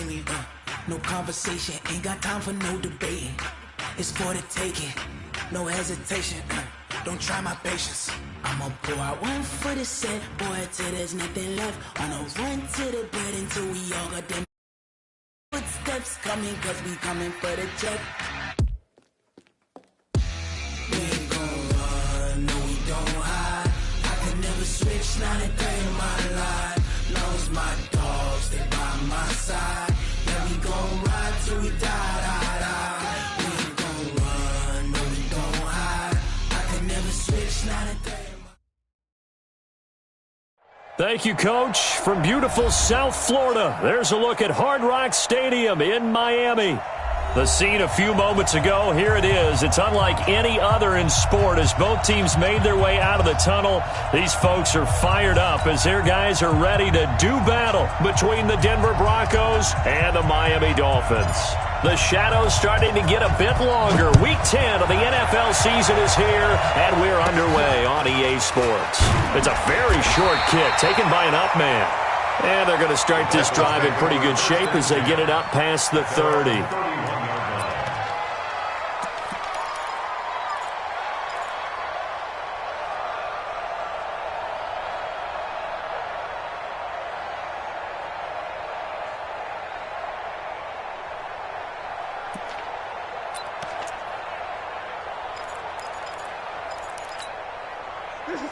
lightly. No conversation, ain't got time for no debating. It's for the taking, no hesitation. Don't try my patience. I'ma pour out one for the set, boy, till there's nothing left. On a run to the bed until we all got them footsteps coming, cause we coming for the check. We ain't gon' run, no we don't hide. I could never switch, not a day in my life. Knows my dogs, they by my side. Yeah, we gon' ride till we die. We ain't gon' run, no we don't hide. I could never switch, not a day. Thank you, Coach. From beautiful South Florida, there's a look at Hard Rock Stadium in Miami. The scene a few moments ago, here it is. It's unlike any other in sport as both teams made their way out of the tunnel. These folks are fired up as their guys are ready to do battle between the Denver Broncos and the Miami Dolphins. The shadows starting to get a bit longer. Week 10 of the NFL season is here, and we're underway on EA Sports. It's a very short kick taken by an up man. And they're going to start this drive in pretty good shape as they get it up past the 30.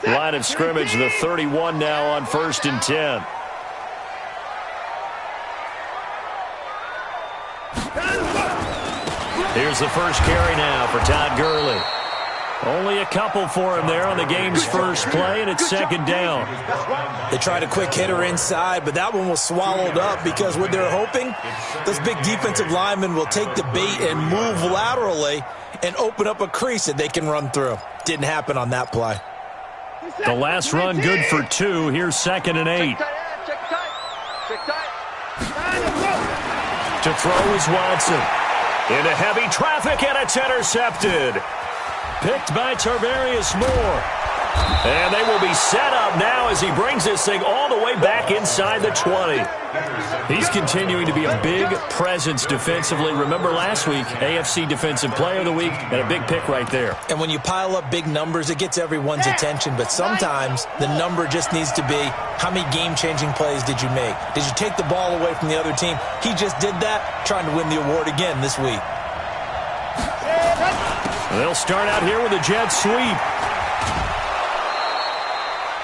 Line of scrimmage, the 31 now on 1st and 10. Here's the first carry now for Todd Gurley. Only a couple for him there on the game's first play, and it's second down. They tried a quick hitter inside, but that one was swallowed up because what they're hoping, those big defensive linemen will take the bait and move laterally and open up a crease that they can run through. Didn't happen on that play. The last run good for 2. Here's 2nd and 8. To throw is Watson. Into heavy traffic, and it's intercepted. Picked by Tarvarius Moore. And they will be set up now as he brings this thing all the way back inside the 20. He's continuing to be a big presence defensively. Remember last week, AFC Defensive Player of the Week, and a big pick right there. And when you pile up big numbers, it gets everyone's attention. But sometimes the number just needs to be, how many game-changing plays did you make? Did you take the ball away from the other team? He just did that, trying to win the award again this week. They'll start out here with a jet sweep.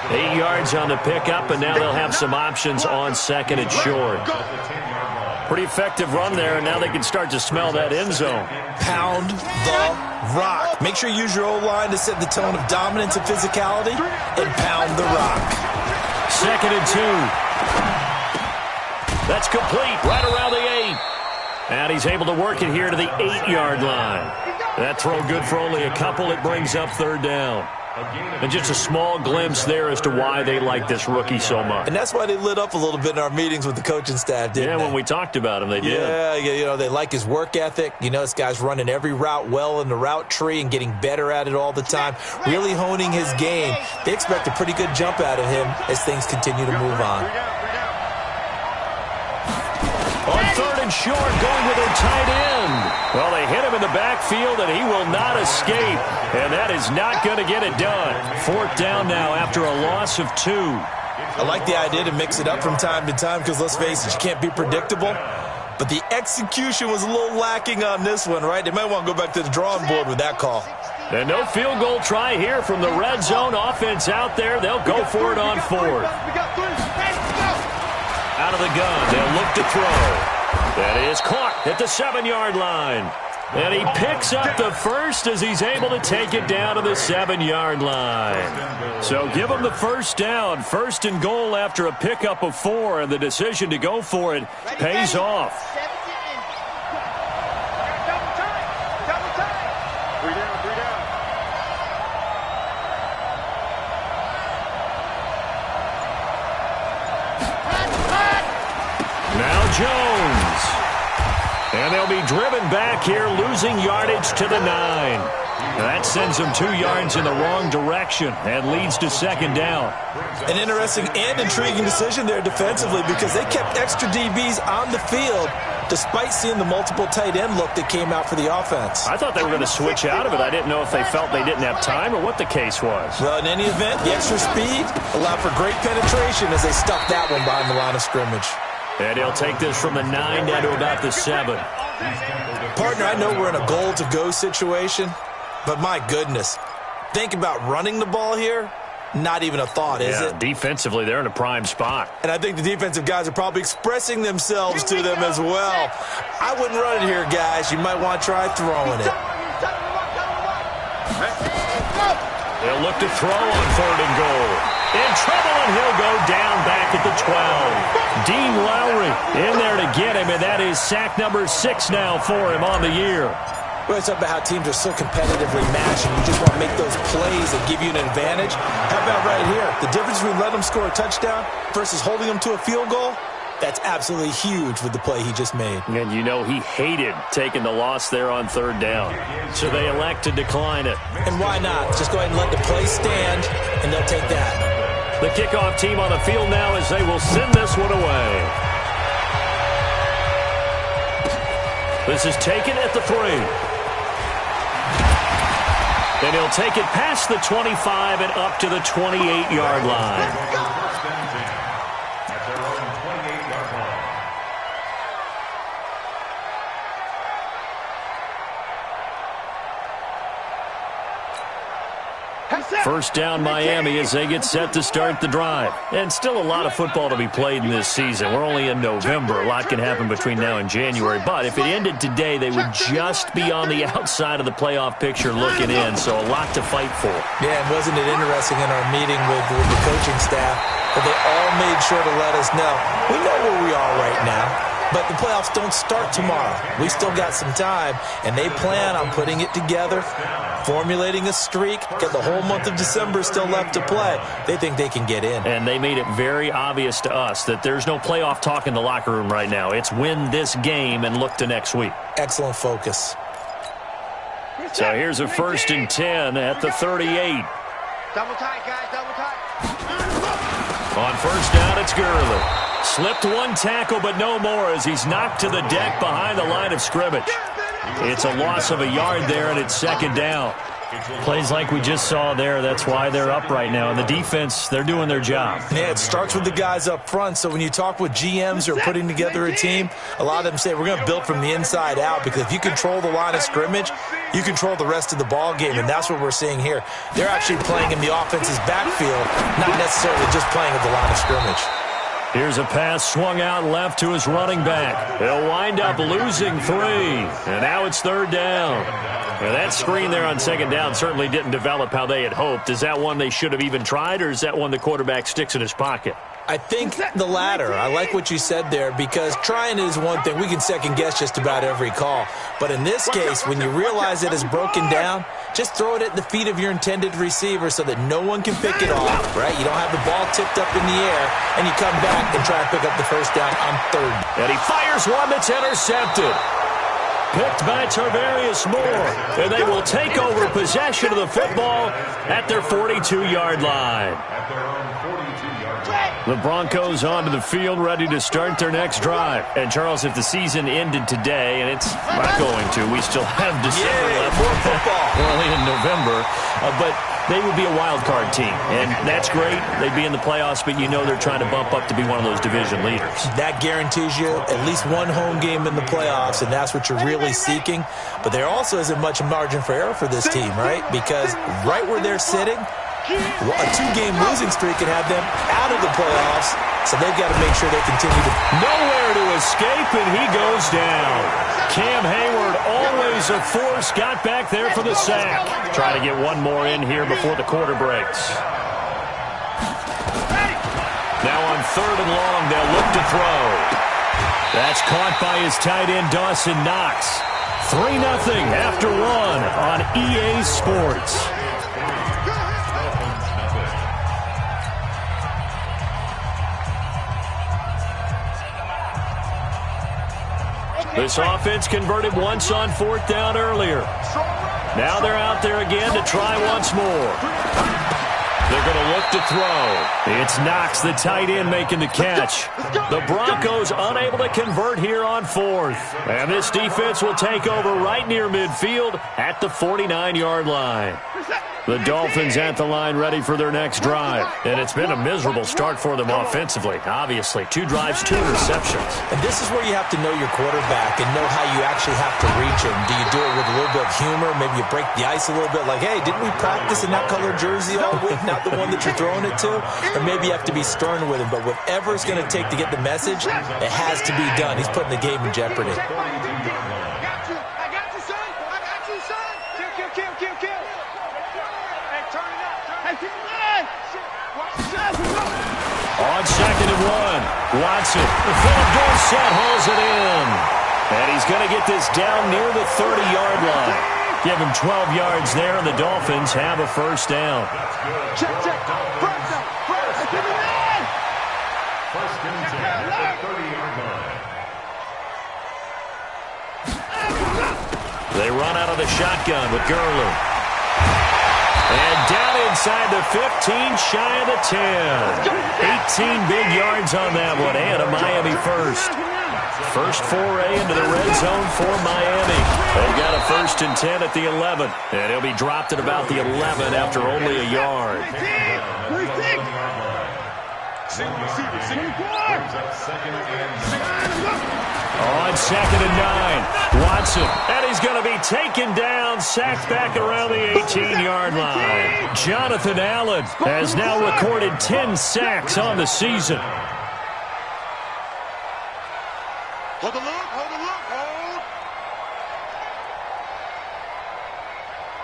8 yards on the pickup, and now they'll have some options on 2nd and short. Pretty effective run there, and now they can start to smell that end zone. Pound the rock. Make sure you use your O-line to set the tone of dominance and physicality, and pound the rock. 2nd and 2. That's complete right around the 8. And he's able to work it here to the 8-yard line. That throw good for only a couple. It brings up 3rd down. And just a small glimpse there as to why they like this rookie so much. And that's why they lit up a little bit in our meetings with the coaching staff, didn't they? When we talked about him, they did. Yeah, you know, they like his work ethic. You know, this guy's running every route well in the route tree and getting better at it all the time, really honing his game. They expect a pretty good jump out of him as things continue to move on. On 3rd and short, going with a tight end. Well, they hit him in the backfield, and he will not escape. And that is not going to get it done. 4th down now after a loss of 2. I like the idea to mix it up from time to time because, let's face it, you can't be predictable. But the execution was a little lacking on this one, right? They might want to go back to the drawing board with that call. And no field goal try here from the red zone offense out there. They'll go for it on 4th. Out of the gun, they'll look to throw. That is caught at the 7-yard line. And he picks up the first as he's able to take it down to the 7-yard line. So give him the first down. 1st and goal after a pickup of 4, and the decision to go for it pays off. And they'll be driven back here, losing yardage to the 9. That sends them 2 yards in the wrong direction and leads to second down. An interesting and intriguing decision there defensively because they kept extra DBs on the field despite seeing the multiple tight end look that came out for the offense. I thought they were going to switch out of it. I didn't know if they felt they didn't have time or what the case was. Well, in any event, the extra speed allowed for great penetration as they stuffed that one behind the line of scrimmage. And he'll take this from the 9 down to about the 7. Partner, I know we're in a goal-to-go situation, but my goodness, think about running the ball here. Not even a thought, is it? Defensively, they're in a prime spot. And I think the defensive guys are probably expressing themselves to them as well. I wouldn't run it here, guys. You might want to try throwing it. They'll look to throw on 3rd and goal. In trouble, and he'll go down back at the 12. Dean Lowry in there to get him, and that is sack number 6 now for him on the year. Well, it's about how teams are so competitively matched, and you just want to make those plays that give you an advantage. How about right here? The difference between letting them score a touchdown versus holding them to a field goal, that's absolutely huge with the play he just made. And you know he hated taking the loss there on 3rd down. So they elect to decline it. And why not? Just go ahead and let the play stand, and they'll take that. The kickoff team on the field now as they will send this one away. This is taken at the 3. And he'll take it past the 25 and up to the 28-yard line. First down Miami as they get set to start the drive. And still a lot of football to be played in this season. We're only in November. A lot can happen between now and January. But if it ended today, they would just be on the outside of the playoff picture looking in. So a lot to fight for. Yeah, and wasn't it interesting in our meeting with the coaching staff that they all made sure to let us know. We know where we are right now. But the playoffs don't start tomorrow. We still got some time, and they plan on putting it together, formulating a streak, got the whole month of December still left to play. They think they can get in. And they made it very obvious to us that there's no playoff talk in the locker room right now. It's win this game and look to next week. Excellent focus. So here's a 1st and 10 at the 38. Double tight, guys, double tight. On 1st down, it's Gurley. Slipped one tackle, but no more as he's knocked to the deck behind the line of scrimmage. It's a loss of a yard there, and it's 2nd down. Plays like we just saw there. That's why they're up right now. And the defense, they're doing their job. Yeah, it starts with the guys up front. So when you talk with GMs who are putting together a team, a lot of them say we're going to build from the inside out because if you control the line of scrimmage, you control the rest of the ball game, and that's what we're seeing here. They're actually playing in the offense's backfield, not necessarily just playing at the line of scrimmage. Here's a pass swung out left to his running back. He'll wind up losing 3. And now it's 3rd down. Now that screen there on 2nd down certainly didn't develop how they had hoped. Is that one they should have even tried, or is that one the quarterback sticks in his pocket? I think the latter. I like what you said there because trying is one thing. We can second guess just about every call. But in this case, when you realize it is broken down, just throw it at the feet of your intended receiver so that no one can pick it off, right? You don't have the ball tipped up in the air, and you come back and try to pick up the 1st down on 3rd. And he fires one that's intercepted. Picked by Tarvarius Moore. And they will take over possession of the football at their 42-yard line. The Broncos onto the field, ready to start their next drive. And, Charles, if the season ended today, and it's not going to, we still have December left. More football. We're only in November. But they would be a wild card team. And that's great. They'd be in the playoffs, but you know they're trying to bump up to be one of those division leaders. That guarantees you at least one home game in the playoffs, and that's what you're really seeking. But there also isn't much margin for error for this team, right? Because right where they're sitting, a 2-game losing streak can have them out of the playoffs, so they've got to make sure they continue to... Nowhere to escape, and he goes down. Cam Hayward, always a force, got back there for the sack. Trying to get one more in here before the quarter breaks. Now on 3rd and long, they'll look to throw. That's caught by his tight end, Dawson Knox. 3-0 after 1 on EA Sports. This offense converted once on 4th down earlier. Now they're out there again to try once more. They're going to look to throw. It's Knox, the tight end, making the catch. The Broncos unable to convert here on 4th. And this defense will take over right near midfield at the 49-yard line. The Dolphins at the line ready for their next drive. And it's been a miserable start for them offensively. Obviously, 2 drives, 2 interceptions. And this is where you have to know your quarterback and know how you actually have to reach him. Do you do it with a little bit of humor? Maybe you break the ice a little bit like, hey, didn't we practice in that color jersey all week? Not the one that you're throwing it to? Or maybe you have to be stern with him. But whatever it's going to take to get the message, it has to be done. He's putting the game in jeopardy. On 2nd and 1, Watson. Philip Dorsett hauls it in. And he's going to get this down near the 30-yard line. Give him 12 yards there, and the Dolphins have a first down. Check. First down. First and 10 at the 30-yard line. They run out of the shotgun with Gurley. And down inside the 15, shy of the 10. 18 big yards on that one, and a Miami first. First foray into the red zone for Miami. They've got a 1st and 10 at the 11. And he'll be dropped at about the 11 after only a yard. On 2nd and 9, Watson. And he's going to be taken down, sacked back around the 18-yard line. Jonathan Allen has now recorded 10 sacks on the season. Hold the look.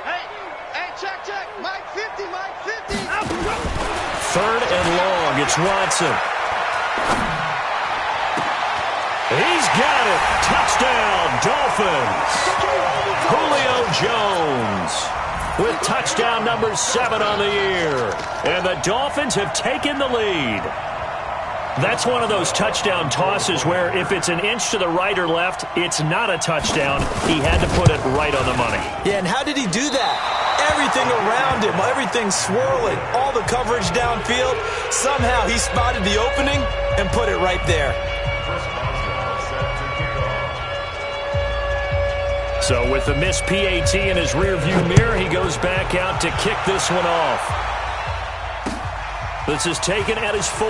Hey, check. Mike 50. 3rd and long, it's Watson. He's got it. Touchdown, Dolphins. Julio Jones with touchdown number 7 on the year. And the Dolphins have taken the lead. That's one of those touchdown tosses where if it's an inch to the right or left, it's not a touchdown. He had to put it right on the money. Yeah, and how did he do that? Everything around him, everything swirling, all the coverage downfield. Somehow he spotted the opening and put it right there. So with the missed PAT in his rearview mirror, he goes back out to kick this one off. This is taken at his 4.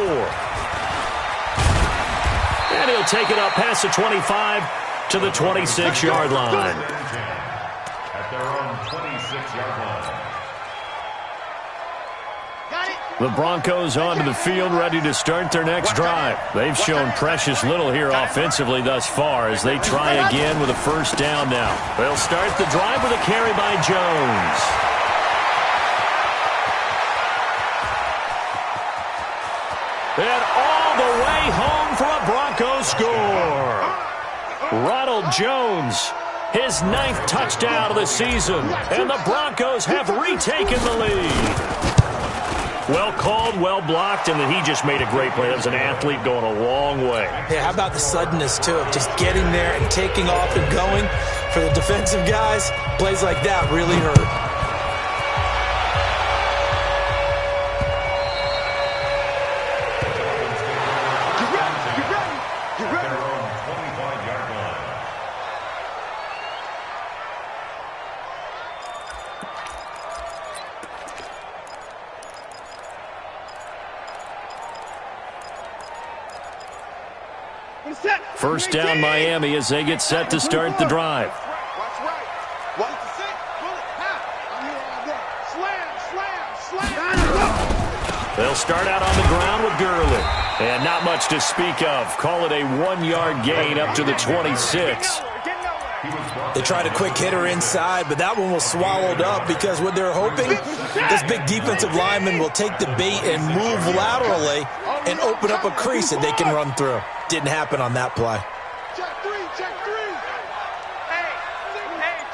And he'll take it up past the 25 to the 26-yard line. At their own 26-yard line. The Broncos onto the field, ready to start their next drive. They've shown precious little here offensively thus far as they try again with a first down now. They'll start the drive with a carry by Jones. And all the way home for a Broncos score. Ronald Jones, his 9th touchdown of the season, and the Broncos have retaken the lead. Well called, well blocked, and then he just made a great play. That was an athlete going a long way. Yeah, how about the suddenness, too, of just getting there and taking off and going? For the defensive guys, plays like that really hurt. First down, Miami, as they get set to start the drive. They'll start out on the ground with Gurley. And not much to speak of. Call it a 1-yard gain up to the 26. They tried a quick hitter inside, but that one was swallowed up because what they're hoping, this big defensive lineman will take the bait and move laterally and open up a crease that they can run through. Didn't happen on that play. Check 3. Hey,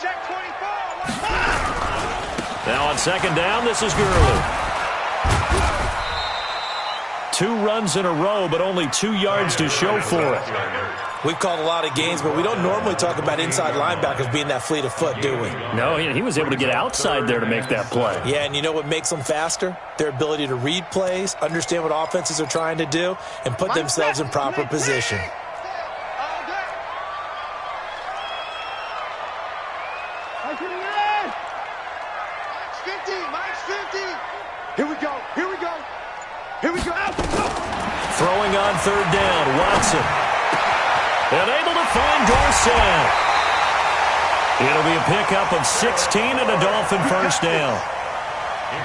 check 24. Now on second down, this is Gurley. 2 runs in a row, but only 2 yards to show for it. We've called a lot of games, but we don't normally talk about inside linebackers being that fleet of foot, do we? No, he was able to get outside there to make that play. Yeah, and you know what makes them faster? Their ability to read plays, understand what offenses are trying to do, and put themselves in proper position. Here we go. Here we go. Here we go. Throwing on third down, Watson. And able to find Dorsett. It'll be a pickup of 16 and a Dolphin first down.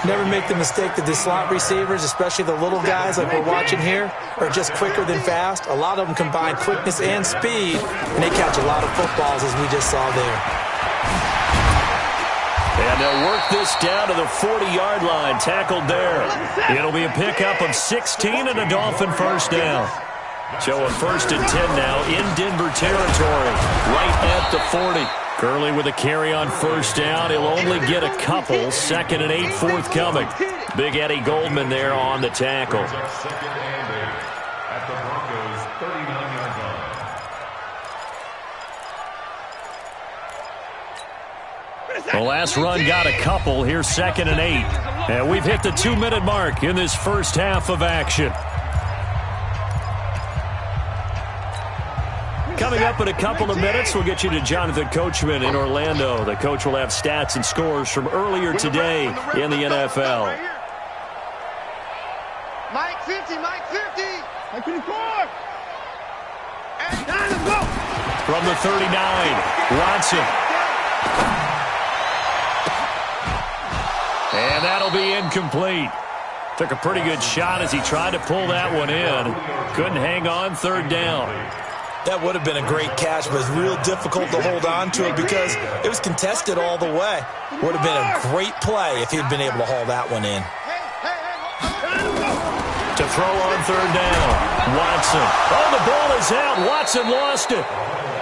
Never make the mistake that the slot receivers, especially the little guys like we're watching here, are just quicker than fast. A lot of them combine quickness and speed, and they catch a lot of footballs, as we just saw there. And they'll work this down to the 40-yard line, tackled there. It'll be a pickup of 16 and a Dolphin first down. So a 1st and 10 now in Denver territory, right at the 40. Gurley with a carry on first down. He'll only get a couple. 2nd and 8 forthcoming. Big Eddie Goldman there on the tackle. Second and 8 at the Broncos' 39-yard line. The last run got a couple. Here's 2nd and 8. And we've hit the 2-minute mark in this first half of action. Coming up in a couple of minutes, we'll get you to Jonathan Coachman in Orlando. The coach will have stats and scores from earlier today in the NFL. Mike 50, Mike 50. Mike 54. And time to go. From the 39, Watson. And that'll be incomplete. Took a pretty good shot as he tried to pull that one in. Couldn't hang on third down. That would have been a great catch, but it's real difficult to hold on to it because it was contested all the way. Would have been a great play if he'd been able to haul that one in. To throw on third down, Watson. Oh, the ball is out. Watson lost it.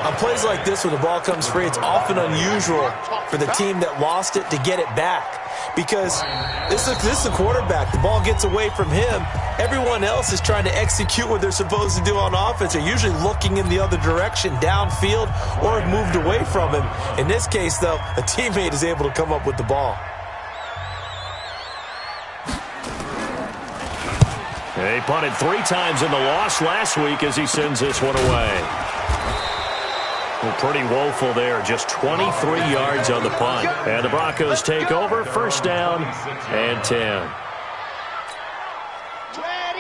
On plays like this where the ball comes free, it's often unusual for the team that lost it to get it back. Because this is the quarterback. The ball gets away from him. Everyone else is trying to execute what they're supposed to do on offense. They're usually looking in the other direction, downfield, or have moved away from him. In this case, though, a teammate is able to come up with the ball. He punted 3 times in the loss last week as he sends this one away. Well, pretty woeful there. Just 23 yards on the punt. And the Broncos take over. First down and 10.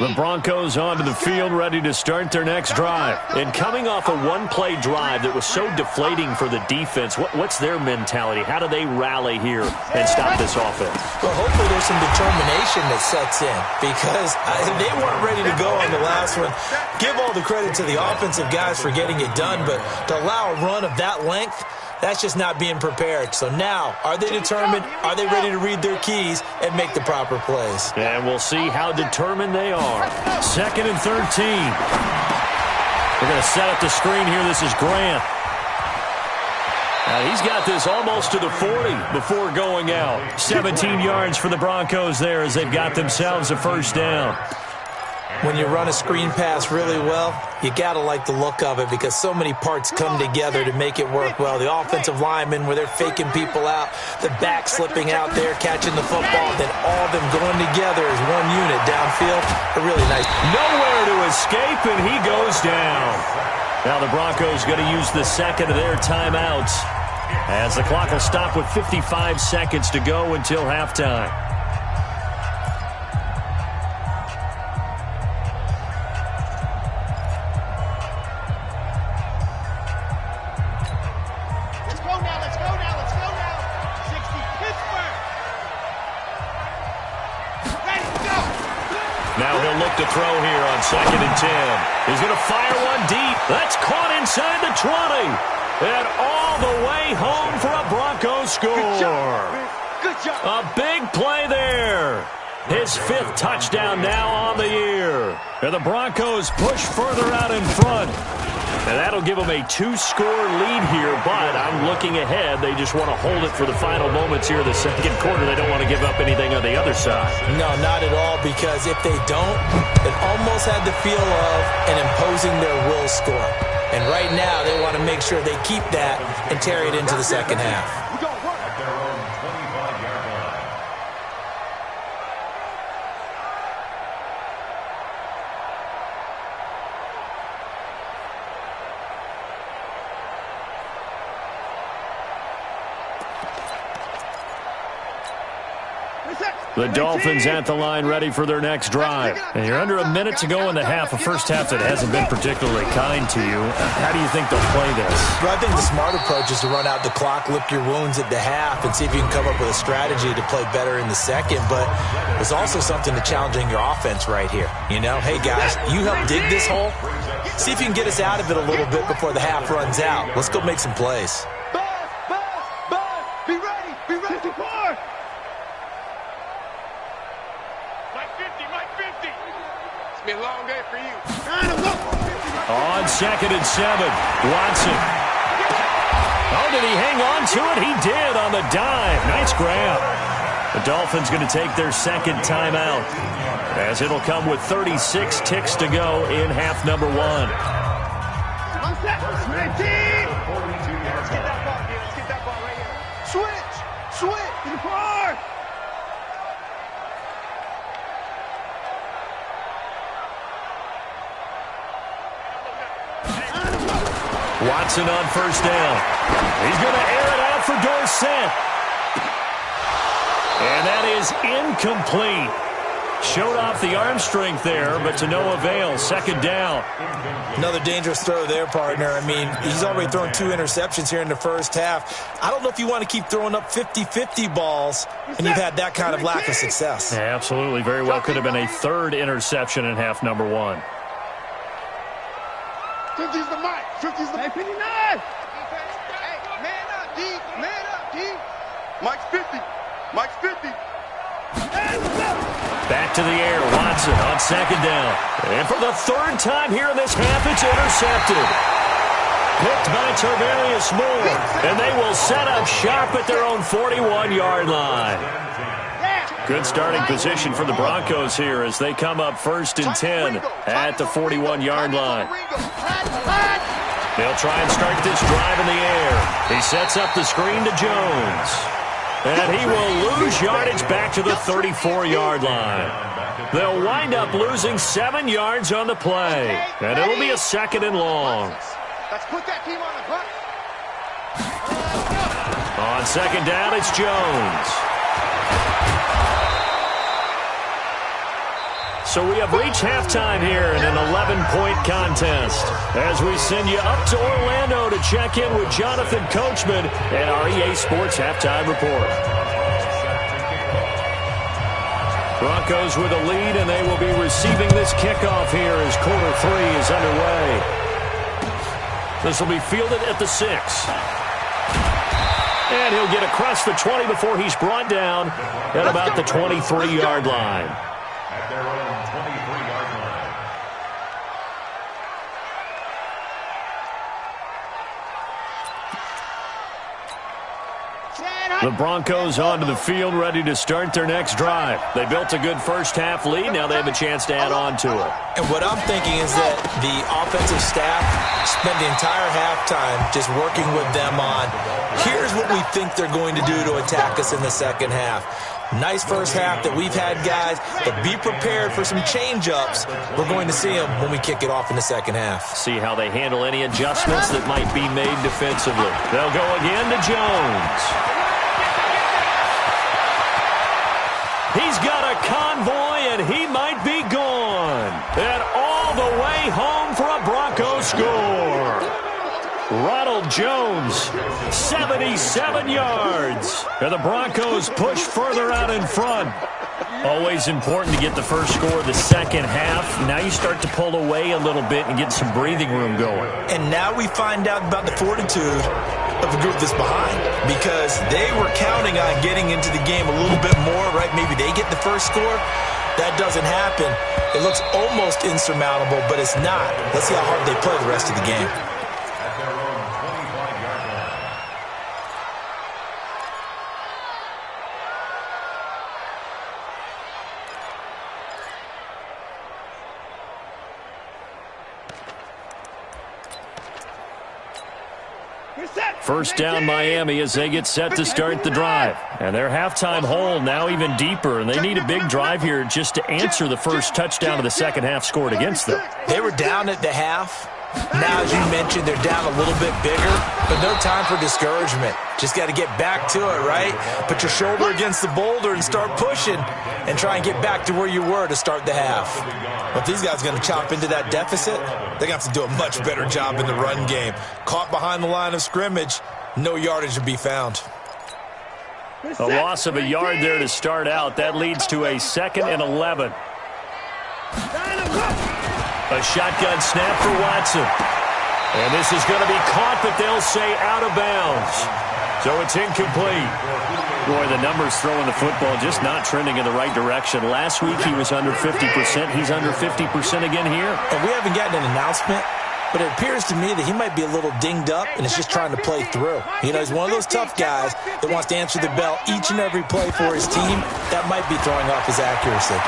The Broncos onto the field, ready to start their next drive. And coming off a one-play drive that was so deflating for the defense, what's their mentality? How do they rally here and stop this offense? Well, hopefully there's some determination that sets in because they weren't ready to go on the last one. Give all the credit to the offensive guys for getting it done, but to allow a run of that length, that's just not being prepared. So now, are they determined? Are they ready to read their keys and make the proper plays? And we'll see how determined they are. 2nd and 13. They're going to set up the screen here. This is Grant. Now he's got this almost to the 40 before going out. 17 yards for the Broncos there as they've got themselves a first down. When you run a screen pass really well, you got to like the look of it because so many parts come together to make it work well. The offensive linemen where they're faking people out, the back slipping out there, catching the football, then all of them going together as one unit downfield. A really nice. Nowhere to escape, and he goes down. Now the Broncos going to use the second of their timeouts as the clock will stop with 55 seconds to go until halftime. Now he'll look to throw here on 2nd and 10. He's going to fire one deep. That's caught inside the 20. And all the way home for a Broncos score. Good job. A big play there. His 5th touchdown now on the year. And the Broncos push further out in front. And that'll give them a 2-score lead here, but I'm looking ahead. They just want to hold it for the final moments here of the second quarter. They don't want to give up anything on the other side. No, not at all, because if they don't, it almost had the feel of an imposing their will score. And right now they want to make sure they keep that and carry it into the second half. At their own 25-yard line. The Dolphins at the line ready for their next drive. And you're under a minute to go in the half, a first half that hasn't been particularly kind to you. How do you think they'll play this? Well, I think the smart approach is to run out the clock, lick your wounds at the half, and see if you can come up with a strategy to play better in the second. But there's also something to challenging your offense right here. You know, hey, guys, you help dig this hole. See if you can get us out of it a little bit before the half runs out. Let's go make some plays. Buzz, be ready, 54. It's been a long day for you. On 2nd and 7, Watson. Oh, did he hang on to it? He did on the dive. Nice grab. The Dolphins going to take their second timeout, as it'll come with 36 ticks to go in half number 1. Let's get that ball, kid. Let's get that ball right here. Switch. To the far. Watson on first down. He's going to air it out for Dorsett. And that is incomplete. Showed off the arm strength there, but to no avail. Second down. Another dangerous throw there, partner. I mean, he's already thrown 2 interceptions here in the first half. I don't know if you want to keep throwing up 50-50 balls, and you've had that kind of lack of success. Yeah, absolutely. Very well could have been a third interception in half number 1. 50's the mic. 50's the mic. 59. Hey, man up, D. Mike's 50. Back to the air. Watson on second down. And for the third time here in this half, it's intercepted. Picked by Tarvarius Moore. And they will set up shop at their own 41-yard line. Good starting position for the Broncos here as they come up 1st and 10 at the 41-yard line. They'll try and start this drive in the air. He sets up the screen to Jones. And he will lose yardage back to the 34-yard line. They'll wind up losing 7 yards on the play. And it'll be a 2nd and long. Let's put that team on the bus. On second down, it's Jones. So we have reached halftime here in an 11-point contest as we send you up to Orlando to check in with Jonathan Coachman and our EA Sports Halftime Report. Broncos with a lead, and they will be receiving this kickoff here as quarter 3 is underway. This will be fielded at the 6. And he'll get across the 20 before he's brought down at about the 23-yard line. At their own 23-yard line. The Broncos onto the field, ready to start their next drive. They built a good first-half lead. Now they have a chance to add on to it. And what I'm thinking is that the offensive staff spent the entire halftime just working with them on, here's what we think they're going to do to attack us in the second half. Nice first half that we've had, guys, but be prepared for some change-ups. We're going to see them when we kick it off in the second half. See how they handle any adjustments that might be made defensively. They'll go again to Jones. He's got a convoy, and he might be gone. And all the way home for a Broncos score. Ronald Jones, 77 yards. And the Broncos push further out in front. Always important to get the first score of the second half. Now you start to pull away a little bit and get some breathing room going. And now we find out about the fortitude of the group that's behind, because they were counting on getting into the game a little bit more, right? Maybe they get the first score. That doesn't happen. It looks almost insurmountable, but it's not. Let's see how hard they play the rest of the game. At their own 25-yard line. First down Miami as they get set to start the drive. And their halftime hole now even deeper, and they need a big drive here just to answer the first touchdown of the second half scored against them. They were down at the half. Now, as you mentioned, they're down a little bit bigger, but no time for discouragement. Just got to get back to it, right? Put your shoulder against the boulder and start pushing and try and get back to where you were to start the half. But if these guys are going to chop into that deficit, they're going to have to do a much better job in the run game. Caught behind the line of scrimmage, no yardage to be found. A loss of a yard there to start out. That leads to a 2nd and 11. A shotgun snap for Watson. And this is going to be caught, but they'll say out of bounds. So it's incomplete. Boy, the numbers throwing the football just not trending in the right direction. Last week he was under 50%. He's under 50% again here. And we haven't gotten an announcement, but it appears to me that he might be a little dinged up and is just trying to play through. You know, he's one of those tough guys that wants to answer the bell each and every play for his team. That might be throwing off his accuracy.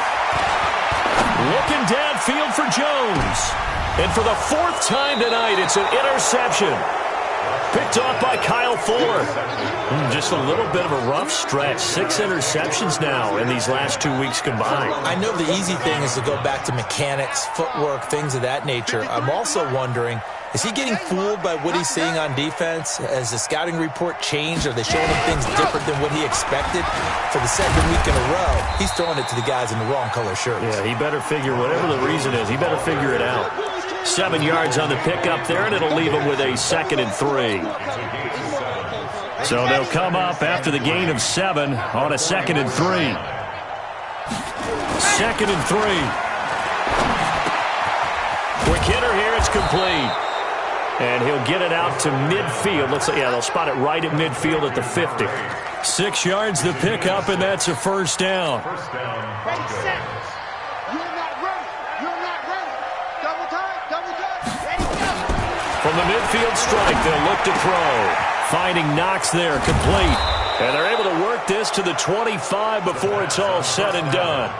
Looking downfield for Jones. And for the 4th time tonight, it's an interception. Picked off by Kyle Fuller. Just a little bit of a rough stretch. 6 interceptions now in these last 2 weeks combined. I know the easy thing is to go back to mechanics, footwork, things of that nature. I'm also wondering, is he getting fooled by what he's seeing on defense? Has the scouting report changed? Are they showing him things different than what he expected? For the 2nd week in a row, he's throwing it to the guys in the wrong color shirts. Yeah, he better figure, whatever the reason is, he better figure it out. 7 yards on the pickup there, and it'll leave him with a 2nd and 3. So they'll come up after the gain of 7 on a 2nd and 3. 2nd and 3. Quick hitter here, it's complete. And he'll get it out to midfield. Looks like, yeah, they'll spot it right at midfield at the 50. 6 yards the pickup, and that's a first down. From the midfield strike, they'll look to throw. Finding Knox there, complete. And they're able to work this to the 25 before it's all said and done.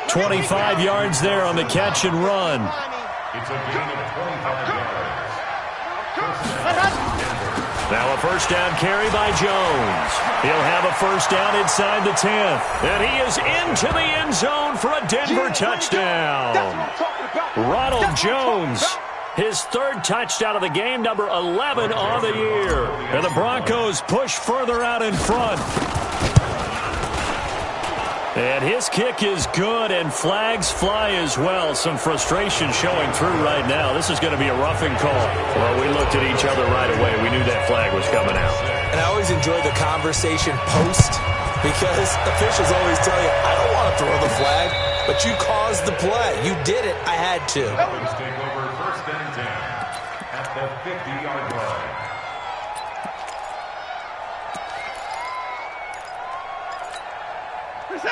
25 yards there on the catch and run. It's a gain of 25 yards. Now a first down carry by Jones. He'll have a first down inside the 10th. And he is into the end zone for a Denver touchdown. Ronald Jones, his 3rd touchdown of the game, number 11 on the year. And the Broncos push further out in front. And his kick is good, and flags fly as well. Some frustration showing through right now. This is going to be a roughing call. Well, we looked at each other right away. We knew that flag was coming out. And I always enjoy the conversation post, because officials always tell you, I don't want to throw the flag, but you caused the play. You did it. I had to. Let's take over 1st and 10 at the 50-yard line.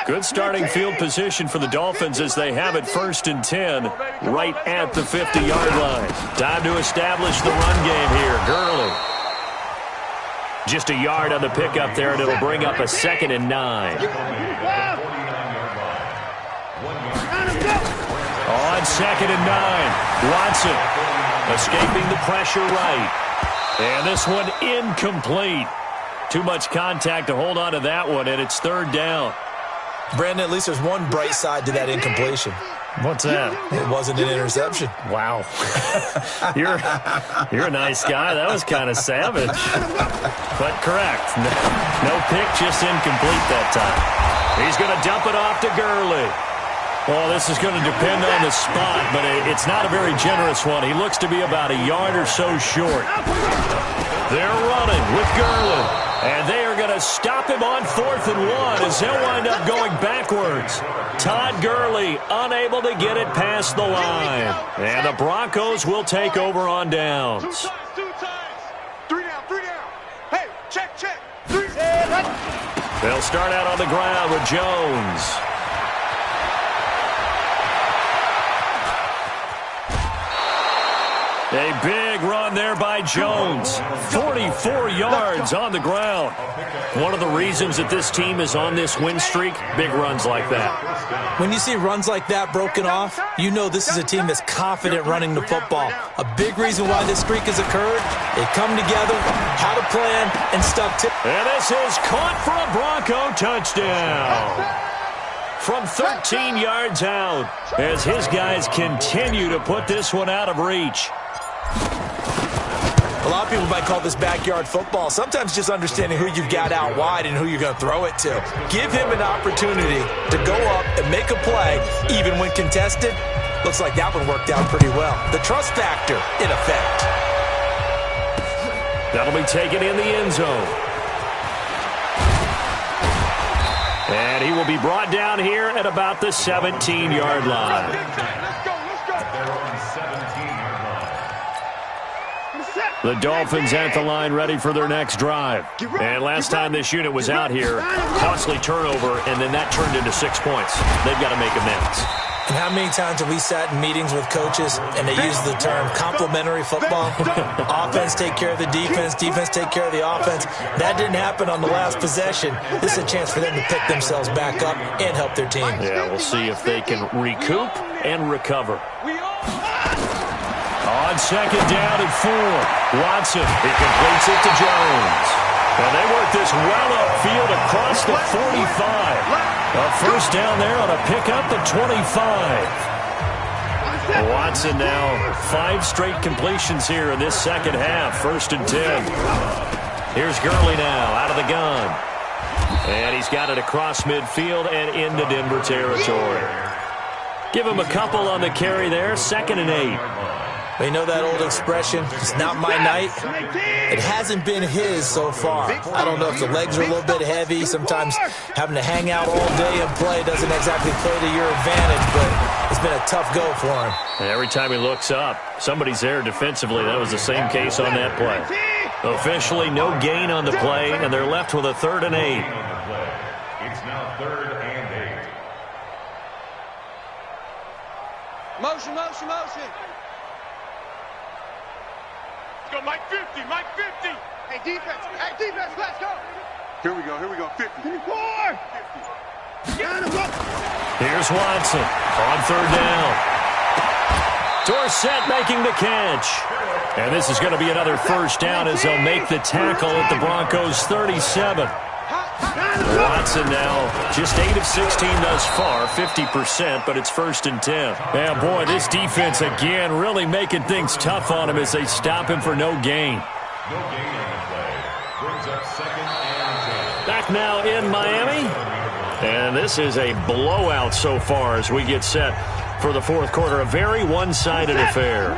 Good starting field position for the Dolphins as they have it 1st and 10 right at the 50-yard line. Time to establish the run game here. Gurley. Just a yard on the pickup there, and it'll bring up a 2nd and 9. On 2nd and 9, Watson escaping the pressure right. And this one incomplete. Too much contact to hold on to that one, and it's 3rd down. Brandon, at least there's one bright side to that incompletion. What's that? It wasn't an interception. Wow. You're a nice guy. That was kind of savage. But correct. No pick, just incomplete that time. He's going to dump it off to Gurley. Well, this is going to depend on the spot, but it's not a very generous one. He looks to be about a yard or so short. They're running with Gurley. And they are going to stop him on 4th and 1 as he'll wind up going backwards. Todd Gurley unable to get it past the line. And the Broncos will take over on downs. 2 times. 3 down. Hey, check. 3. They'll start out on the ground with Jones. A big run there by Jones. 45 4 yards on the ground. One of the reasons that this team is on this win streak, big runs like that. When you see runs like that broken off, you know this is a team that's confident running the football. A big reason why this streak has occurred, they come together, had a plan, and stuck to it. And this is caught for a Bronco touchdown. From 13 yards out, as his guys continue to put this one out of reach. A lot of people might call this backyard football. Sometimes just understanding who you've got out wide and who you're going to throw it to. Give him an opportunity to go up and make a play, even when contested. Looks like that one worked out pretty well. The trust factor in effect. That'll be taken in the end zone. And he will be brought down here at about the 17-yard line. Let's go. They're on the 17-yard line. The Dolphins at the line ready for their next drive. And last time this unit was out here, costly turnover, and then that turned into 6 points. They've got to make amends. And how many times have we sat in meetings with coaches and they use the term complementary football? Offense take care of the defense, defense take care of the offense. That didn't happen on the last possession. This is a chance for them to pick themselves back up and help their team. Yeah, we'll see if they can recoup and recover. On second down and 4, Watson, he completes it to Jones. And they work this well upfield across the 45. A first down there on a pickup at 25. Watson now 5 straight completions here in this second half. 1st and 10. Here's Gurley now out of the gun. And he's got it across midfield and into Denver territory. Give him a couple on the carry there. 2nd and 8. You know that old expression, it's not my night? It hasn't been his so far. I don't know if the legs are a little bit heavy. Sometimes having to hang out all day and play doesn't exactly play to your advantage, but it's been a tough go for him. And every time he looks up, somebody's there defensively. That was the same case on that play. Officially no gain on the play, and they're left with a 3rd and 8. It's now 3rd and 8. Motion. Let's go, Mike 50. Hey, defense, let's go. Here we go, 50. 54. 50. Here's Watson on 3rd down. Dorsett making the catch. And this is going to be another first down as they'll make the tackle at the Broncos 37. Watson now just 8 of 16 thus far, 50%, but it's 1st and 10. Yeah, boy, this defense again really making things tough on him as they stop him for no gain. No gain on the play. Brings up 2nd and 10. Back now in Miami. And this is a blowout so far as we get set for the 4th quarter. A very one-sided affair.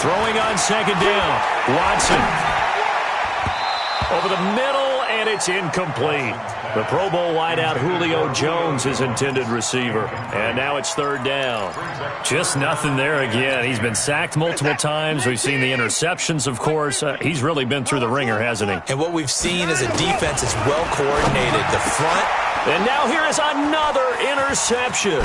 Throwing on 2nd down. Watson. Over the middle, and it's incomplete. The Pro Bowl wideout Julio Jones is intended receiver. And now it's 3rd down. Just nothing there again. He's been sacked multiple times. We've seen the interceptions, of course. He's really been through the ringer, hasn't he? And what we've seen is a defense that's well coordinated. The front. And now here is another interception.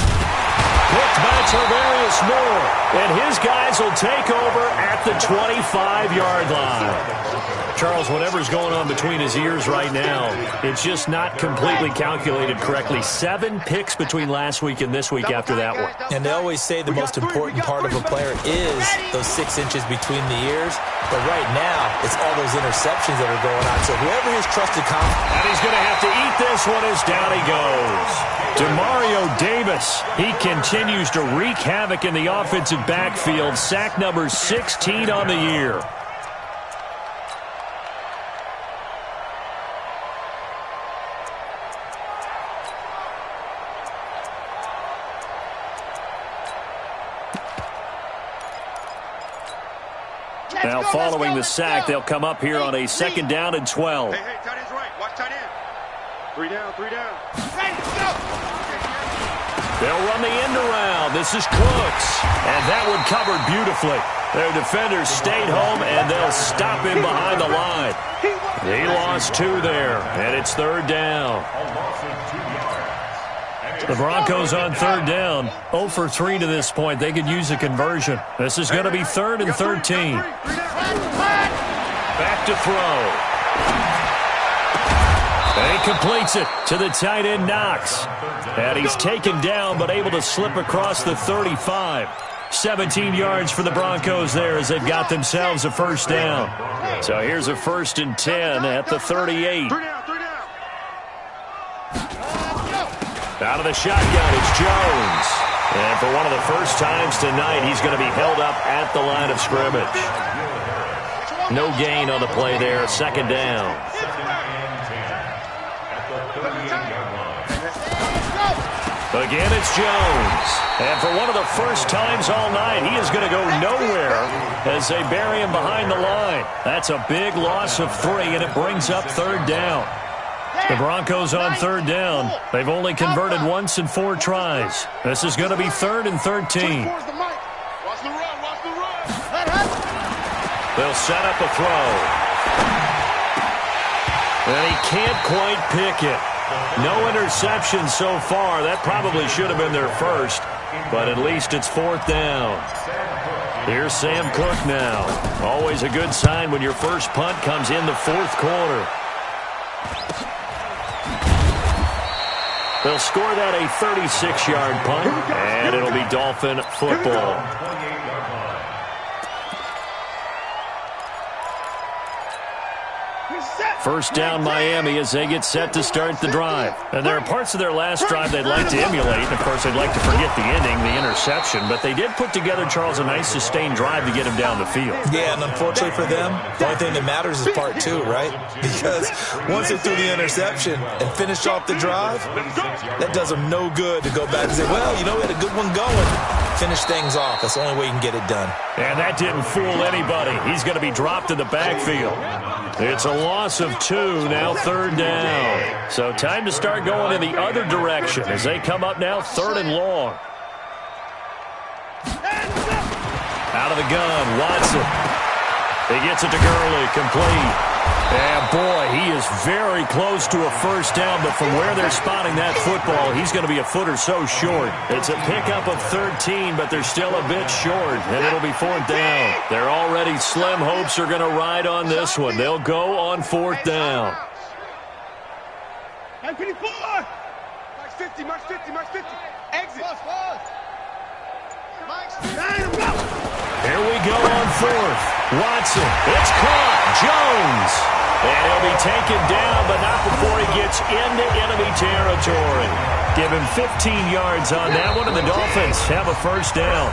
Picked by Tarvarius Moore. And his guys will take over at the 25-yard line. Charles, whatever's going on between his ears right now, it's just not completely calculated correctly. 7 picks between last week and this week after that one. And they always say the most important part of a player is those 6 inches between the ears. But right now, it's all those interceptions that are going on. So whoever his trusted And he's going to have to eat this one as down he goes. Demario Davis, he continues to wreak havoc in the offensive backfield. Sack number 16 on the year. Now following the sack, they'll come up here on a 2nd down and 12. Hey, tight end's right. Watch tight end. 3 down. They'll run the end around. This is Cooks. And that one covered beautifully. Their defenders stayed home, and they'll stop him behind the line. He lost 2 there, and it's 3rd down. A loss of 2 yards. And The Broncos on third down, 0 for 3 to this point. They could use a conversion. This is going to be 3rd and 13. Back to throw. And he completes it to the tight end, Knox. And he's taken down but able to slip across the 35. 17 yards for the Broncos there as they've got themselves a first down. So here's a 1st and 10 at the 38. Out of the shotgun, it's Jones. And for one of the first times tonight, he's going to be held up at the line of scrimmage. No gain on the play there, 2nd down. Again, it's Jones. And for one of the first times all night, he is going to go nowhere as they bury him behind the line. That's a big loss of 3, and it brings up 3rd down. The Broncos on 3rd down. They've only converted once in 4 tries. This is going to be 3rd and 13. They'll set up a throw. And he can't quite pick it. No interception so far. That probably should have been their first, but at least it's 4th down. Here's Sam Cook now. Always a good sign when your first punt comes in the 4th quarter. They'll score that a 36-yard punt, and it'll be Dolphin football. First down Miami as they get set to start the drive. And there are parts of their last drive they'd like to emulate. And, of course, they'd like to forget the ending, the interception. But they did put together, Charles, a nice sustained drive to get him down the field. Yeah, and unfortunately for them, the only thing that matters is part 2, right? Because once they threw the interception and finished off the drive, that does them no good to go back and say, well, you know, we had a good one going. Finish things off. That's the only way you can get it done. And that didn't fool anybody. He's going to be dropped in the backfield. It's a loss of 2, now 3rd down. So time to start going in the other direction as they come up now 3rd and long. Out of the gun, Watson. He gets it to Gurley, complete. And, boy, he is very close to a first down, but from where they're spotting that football, he's going to be a foot or so short. It's a pickup of 13, but they're still a bit short, and it'll be 4th down. They're already slim hopes are going to ride on this one. They'll go on 4th down. Max 50, Max 50, Max 50. Exit. Here we go on 4th. Watson, it's caught. Jones. And he'll be taken down, but not before he gets into enemy territory. Give him 15 yards on that one, and the Dolphins have a first down.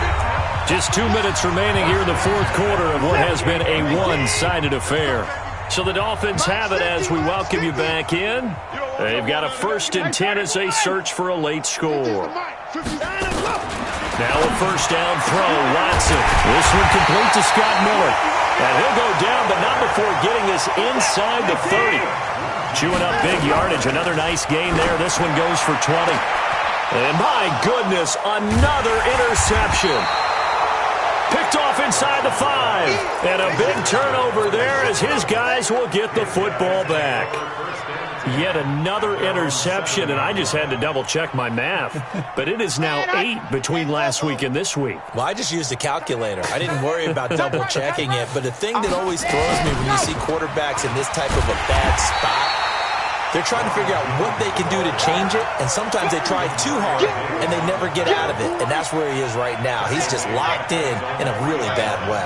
Just 2 minutes remaining here in the 4th quarter of what has been a one-sided affair. So the Dolphins have it as we welcome you back in. They've got a 1st and 10 as they search for a late score. Now a first down throw, Watson. This one complete to Scott Miller. And he'll go down, but not before getting this inside the 30. Chewing up big yardage. Another nice gain there. This one goes for 20. And my goodness, another interception. Picked off inside the 5. And a big turnover there as his guys will get the football back. Yet another interception, and I just had to double-check my math. But it is now 8 between last week and this week. Well, I just used a calculator. I didn't worry about double-checking it. But the thing that always throws me when you see quarterbacks in this type of a bad spot, they're trying to figure out what they can do to change it, and sometimes they try too hard, and they never get out of it. And that's where he is right now. He's just locked in a really bad way.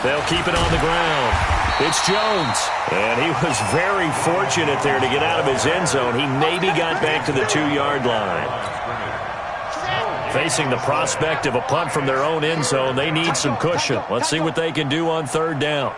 They'll keep it on the ground. It's Jones. And he was very fortunate there to get out of his end zone. He maybe got back to the 2-yard line. Facing the prospect of a punt from their own end zone, they need some cushion. Let's see what they can do on 3rd down.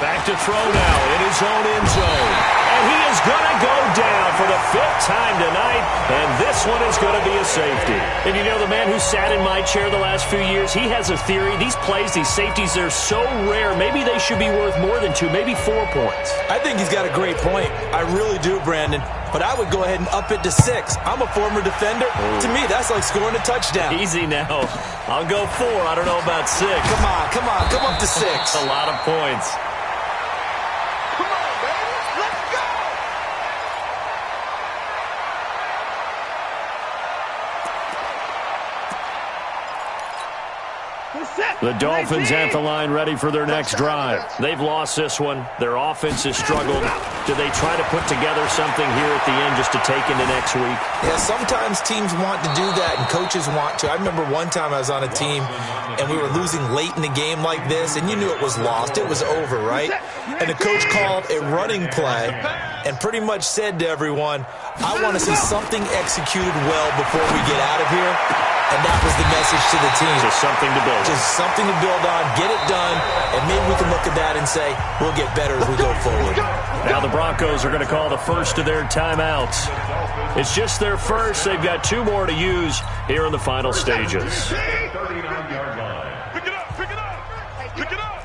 Back to throw now in his own end zone. And he is going to go down for the 5th time tonight, and this one is going to be a safety. And you know, the man who sat in my chair the last few years, he has a theory. These plays, these safeties, they're so rare. Maybe they should be worth more than 2, maybe 4 points. I think he's got a great point. I really do, Brandon. But I would go ahead and up it to 6. I'm a former defender. Ooh. To me, that's like scoring a touchdown. Easy now. I'll go 4. I don't know about 6. Come on. Come up to 6. That's a lot of points. Come on, baby. Let's go. The Dolphins at the line ready for their next drive. They've lost this one. Their offense has struggled. Do they try to put together something here at the end just to take into next week? Yeah, sometimes teams want to do that and coaches want to. I remember one time I was on a team and we were losing late in the game like this, and you knew it was lost. It was over, right? And the coach called a running play and pretty much said to everyone, I want to see something executed well before we get out of here. And that was the message to the team. Just something to build on. Just something to build on, get it done, and maybe we can look at that and say, we'll get better as we go forward. Now the Broncos are going to call the first of their timeouts. It's just their first. They've got 2 more to use here in the final stages. 39-yard line. Pick it up. Pick it up. Pick it up.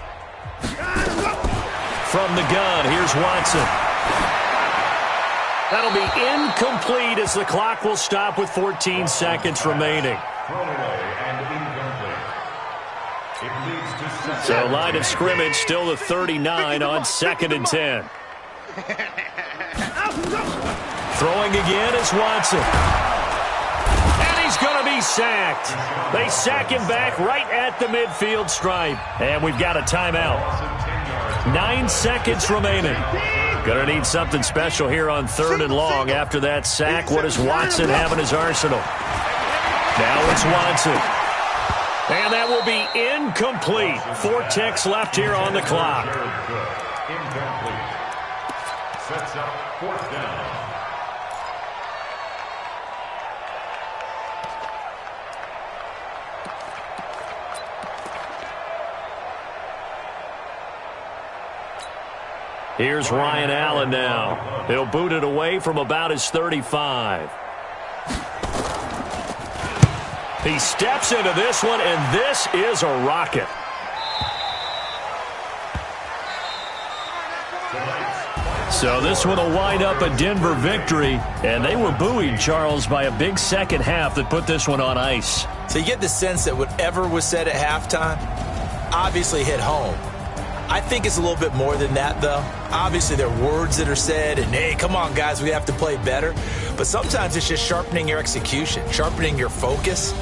From the gun, here's Watson. That'll be incomplete as the clock will stop with 14 seconds remaining. Thrown away and incomplete. It leads to 7. So line of scrimmage still the 39 on 2nd and 10. Throwing again is Watson. And he's going to be sacked. They sack him back right at the midfield stripe. And we've got a timeout. 9 seconds remaining. Going to need something special here on 3rd and long. After that sack, what does Watson have in his arsenal? Now it's Watson. And that will be incomplete. 4 ticks left here on the clock. Incomplete. Sets up 4th down. Here's Ryan Allen now. He'll boot it away from about his 35. He steps into this one, and this is a rocket. So this one will wind up a Denver victory, and they were buoyed, Charles, by a big second half that put this one on ice. So you get the sense that whatever was said at halftime obviously hit home. I think it's a little bit more than that, though. Obviously, there are words that are said, and, hey, come on, guys, we have to play better. But sometimes it's just sharpening your execution, sharpening your focus.